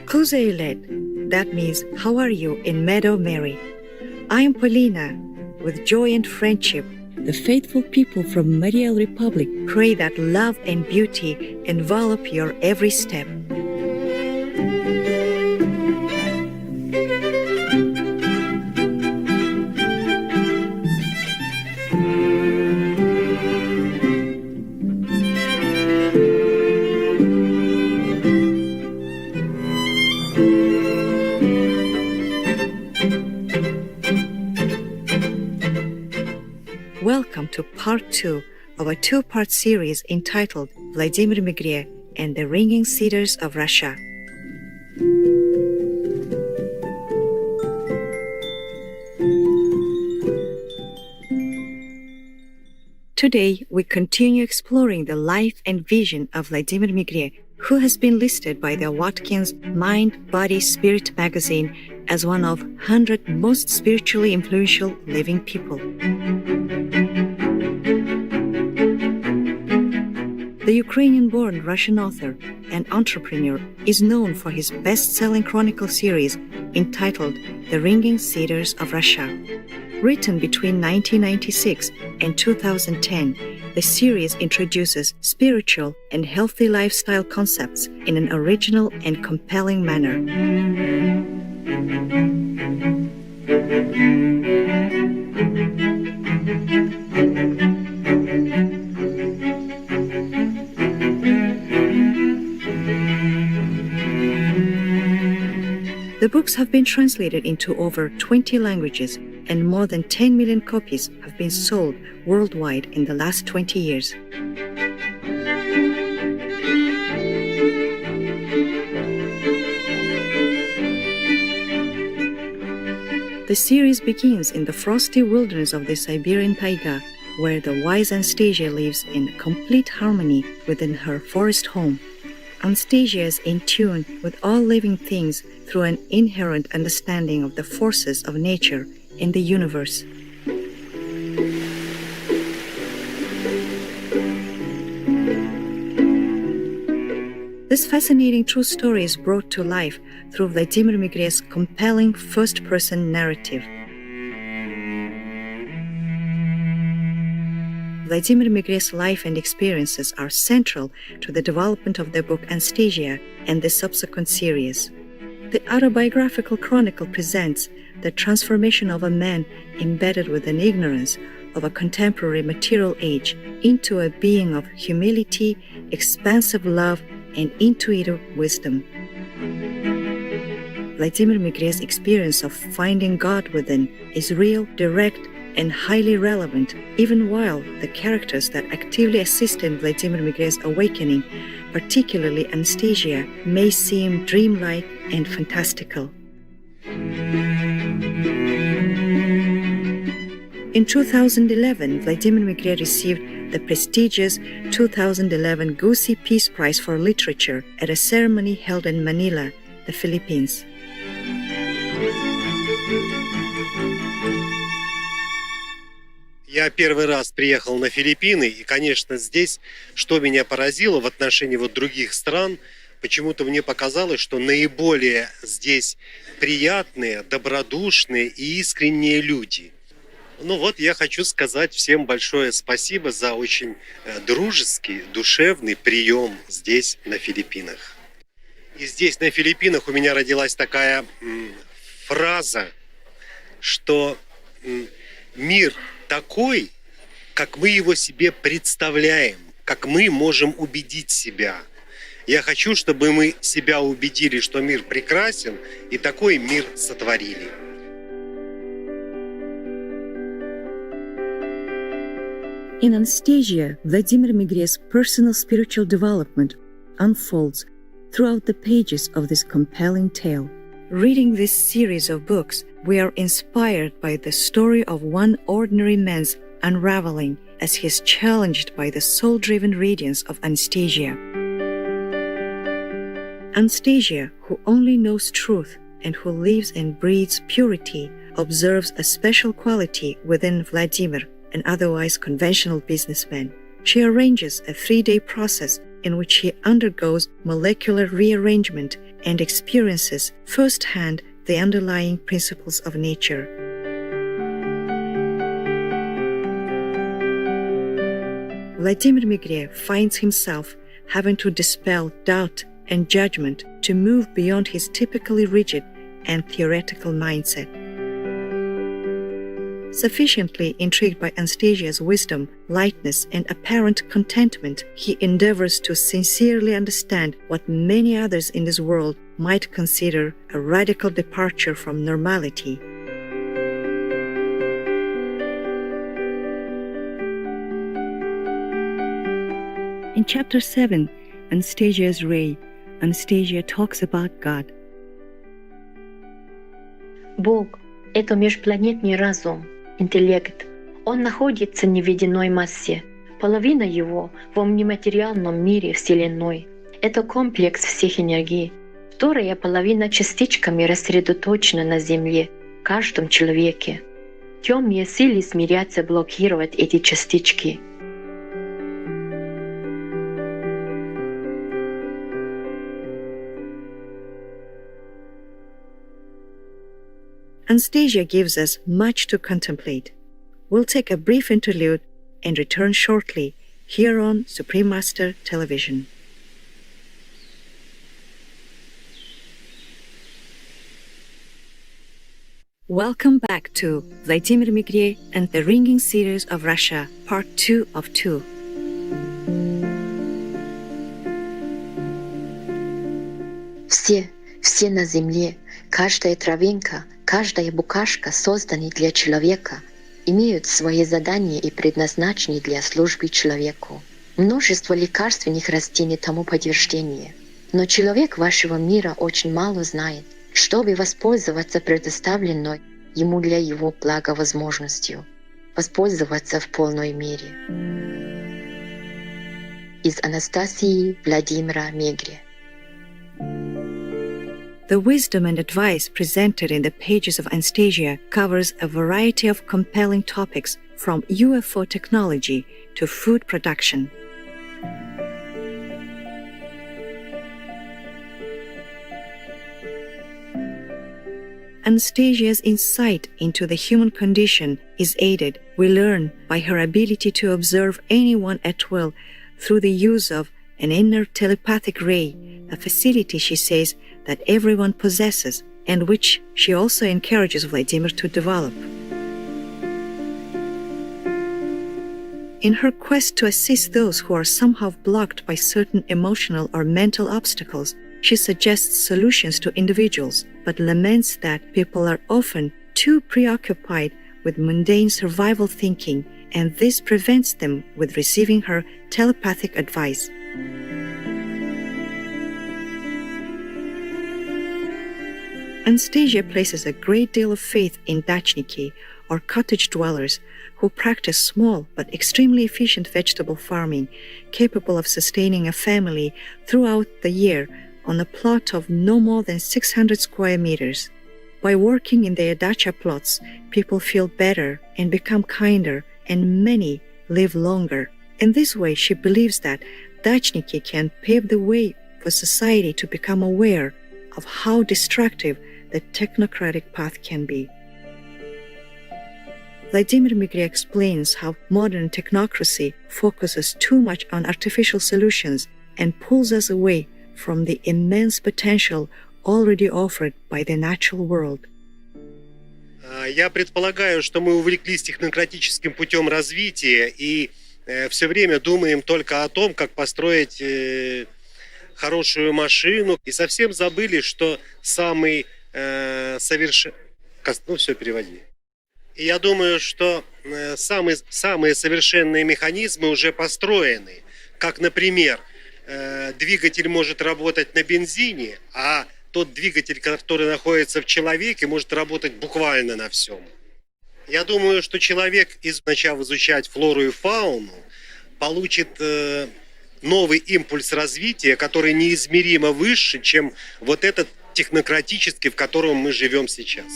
Kuzelet, that means how are you in Meadow Mary. I am Polina, with joy and friendship. The faithful people from Mariel Republic pray that love and beauty envelop your every step. Welcome to part 2 of a 2-part series entitled Vladimir Megre and the Ringing Cedars of Russia. Today, we continue exploring the life and vision of Vladimir Megre, who has been listed by the Watkins Mind, Body, Spirit magazine as one of 100 most spiritually influential living people. The Ukrainian-born Russian author and entrepreneur is known for his best-selling chronicle series entitled The Ringing Cedars of Russia. Written between 1996 and 2010, the series introduces spiritual and healthy lifestyle concepts in an original and compelling manner. The books have been translated into over 20 languages, and more than 10 million copies have been sold worldwide in the last 20 years. The series begins in the frosty wilderness of the Siberian taiga, where the wise Anastasia lives in complete harmony within her forest home. Anastasia is in tune with all living things through an inherent understanding of the forces of nature in the universe. This fascinating true story is brought to life through Vladimir Megre's compelling first-person narrative. Vladimir Megre's life and experiences are central to the development of the book Anastasia and the subsequent series. The autobiographical chronicle presents the transformation of a man embedded within ignorance of a contemporary material age into a being of humility, expansive love, and intuitive wisdom. Vladimir Megre's experience of finding God within is real, direct, and highly relevant, even while the characters that actively assist in Vladimir Megre's awakening, particularly Anastasia, may seem dreamlike and fantastical. In 2011, Vladimir Megre received the prestigious 2011 Gusi Peace Prize for Literature at a ceremony held in Manila, the Philippines. Я первый раз приехал на Филиппины, и, конечно, здесь, что меня поразило в отношении других стран, почему-то мне показалось, что наиболее здесь приятные, добродушные и искренние люди. Я хочу сказать всем большое спасибо за очень дружеский, душевный прием здесь, на Филиппинах. И здесь, на Филиппинах, у меня родилась такая фраза, что мир такой, как мы его себе представляем, как мы можем убедить себя. Я хочу, чтобы мы себя убедили, что мир прекрасен, и такой мир сотворили. In Anastasia, Vladimir Megre's personal spiritual development unfolds throughout the pages of this compelling tale. Reading this series of books, we are inspired by the story of one ordinary man's unraveling as he is challenged by the soul-driven radiance of Anastasia. Anastasia, who only knows truth and who lives and breathes purity, observes a special quality within Vladimir, an otherwise conventional businessman. She arranges a 3-day process in which he undergoes molecular rearrangement and experiences firsthand the underlying principles of nature. Vladimir Megre finds himself having to dispel doubt and judgment to move beyond his typically rigid and theoretical mindset. Sufficiently intrigued by Anastasia's wisdom, lightness, and apparent contentment, he endeavors to sincerely understand what many others in this world might consider a radical departure from normality. In Chapter 7, Anastasia's Ray, Anastasia talks about God. Бог — это межпланетный разум, интеллект. Он находится не в единой массе. Половина его в нематериальном мире Вселенной. Это комплекс всех энергий. Вторая половина частичками рассредоточена на Земле, в каждом человеке. Темные силы смирятся блокировать эти частички. Anastasia gives us much to contemplate. We'll take a brief interlude and return shortly here on Supreme Master Television. Welcome back to Vladimir Megre and the Ringing Cedars of Russia, Part 2 of 2. Все на Земле, каждая травинка, каждая букашка, созданные для человека, имеют свои задания и предназначены для службы человеку. Множество лекарственных растений тому подтверждение. Но человек вашего мира очень мало знает, чтобы воспользоваться предоставленной ему для его блага возможностью, воспользоваться в полной мере. Из Анастасии Владимира Мегре. The wisdom and advice presented in the pages of Anastasia covers a variety of compelling topics from UFO technology to food production. Anastasia's insight into the human condition is aided, we learn, by her ability to observe anyone at will through the use of an inner telepathic ray, a facility, she says, that everyone possesses and which she also encourages Vladimir to develop. In her quest to assist those who are somehow blocked by certain emotional or mental obstacles, she suggests solutions to individuals, but laments that people are often too preoccupied with mundane survival thinking, and this prevents them with receiving her telepathic advice. Anastasia places a great deal of faith in dachniki, or cottage dwellers, who practice small but extremely efficient vegetable farming, capable of sustaining a family throughout the year on a plot of no more than 600 square meters. By working in their dacha plots, people feel better and become kinder, and many live longer. In this way, she believes that dachniki can pave the way for society to become aware of how destructive the technocratic path can be. Vladimir Megre explains how modern technocracy focuses too much on artificial solutions and pulls us away from the immense potential already offered by the natural world. Я предполагаю, что мы увлеклись технократическим путем развития и все время думаем только о том, как построить хорошую машину, и совсем забыли, что самый Ну, все, переводи. И я думаю, что самые совершенные механизмы уже построены. Как, например, двигатель может работать на бензине, а тот двигатель, который находится в человеке, может работать буквально на всем. Я думаю, что человек, начав изучать флору и фауну, получит новый импульс развития, который неизмеримо выше, чем вот этот технократический, в котором мы живем сейчас.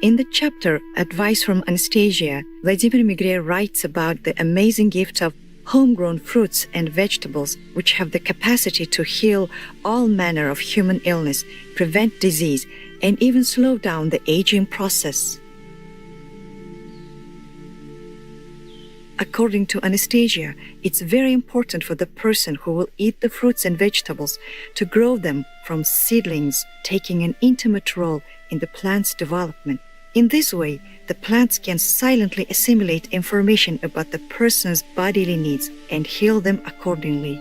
In the chapter Advice from Anastasia, Vladimir Megre writes about the amazing gift of homegrown fruits and vegetables which have the capacity to heal all manner of human illness, prevent disease, and even slow down the aging process. According to Anastasia, it's very important for the person who will eat the fruits and vegetables to grow them from seedlings, taking an intimate role in the plant's development. In this way, the plants can silently assimilate information about the person's bodily needs and heal them accordingly.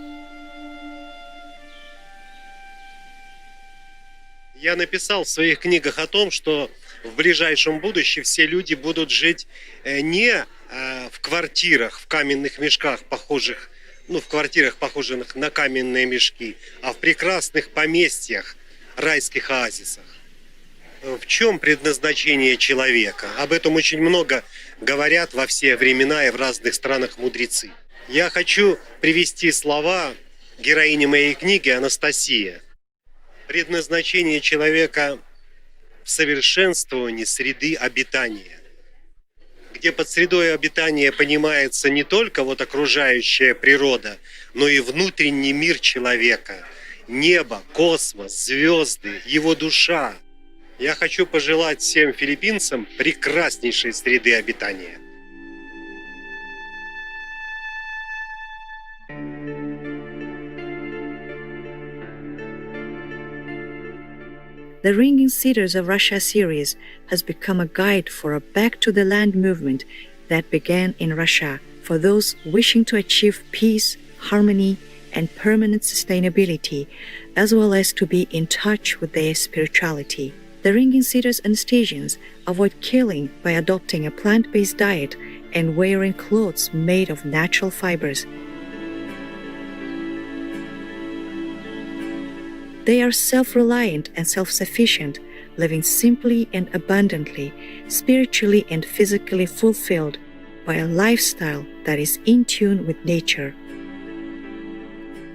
Я написал в своих книгах о том, что в ближайшем будущем все люди будут жить не в квартирах, в каменных мешках, похожих на каменные мешки, а в прекрасных поместьях, райских оазисах. В чем предназначение человека? Об этом очень много говорят во все времена и в разных странах мудрецы. Я хочу привести слова героини моей книги Анастасия. Предназначение человека в совершенствовании среды обитания, где под средой обитания понимается не только окружающая природа, но и внутренний мир человека, небо, космос, звезды, его душа. Я хочу пожелать всем филиппинцам прекраснейшей среды обитания. The Ringing Cedars of Russia series has become a guide for a back-to-the-land movement that began in Russia for those wishing to achieve peace, harmony, and permanent sustainability, as well as to be in touch with their spirituality. The Ringing Cedars Anastasians avoid killing by adopting a plant-based diet and wearing clothes made of natural fibers. They are self-reliant and self-sufficient, living simply and abundantly, spiritually and physically fulfilled by a lifestyle that is in tune with nature.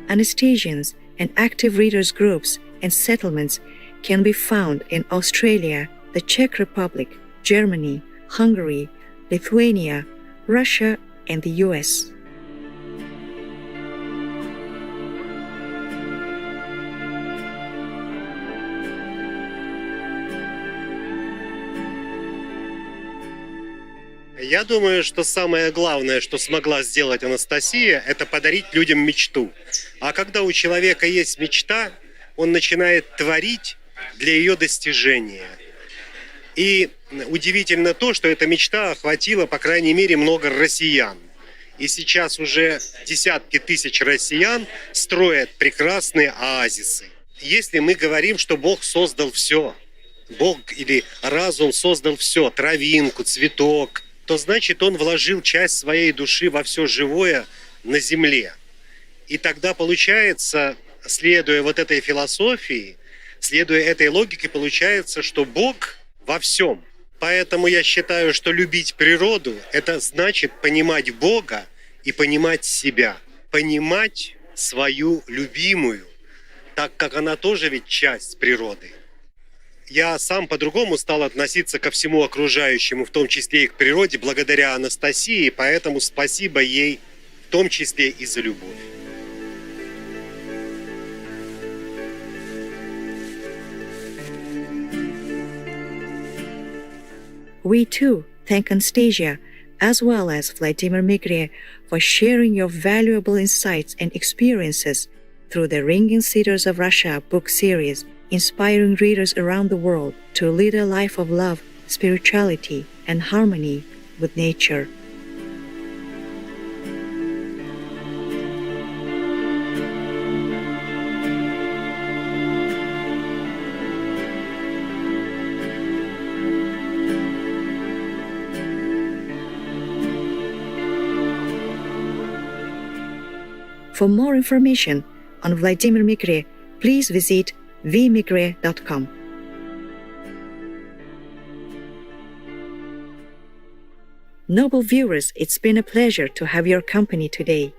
Anastasians and active readers groups and settlements can be found in Australia, the Czech Republic, Germany, Hungary, Lithuania, Russia, and the US. Я думаю, что самое главное, что смогла сделать Анастасия, это подарить людям мечту. А когда у человека есть мечта, он начинает творить для ее достижения. И удивительно то, что эта мечта охватила, по крайней мере, много россиян. И сейчас уже десятки тысяч россиян строят прекрасные оазисы. Если мы говорим, что Бог создал все, Бог или разум создал все, травинку, цветок, то значит, он вложил часть своей души во все живое на земле. И тогда получается, следуя этой философии, следуя этой логике, получается, что Бог во всем. Поэтому я считаю, что любить природу – это значит понимать Бога и понимать себя. Понимать свою любимую, так как она тоже ведь часть природы. Я сам по-другому стал относиться ко всему окружающему, в том числе и к природе, благодаря Анастасии, поэтому спасибо ей, в том числе и за любовь. We too thank Anastasia, as well as Vladimir Megre, for sharing your valuable insights and experiences through the Ringing Cedars of Russia book series, inspiring readers around the world to lead a life of love, spirituality, and harmony with nature. For more information on Vladimir Megre, please visit vmegre.com. Noble viewers, it's been a pleasure to have your company today.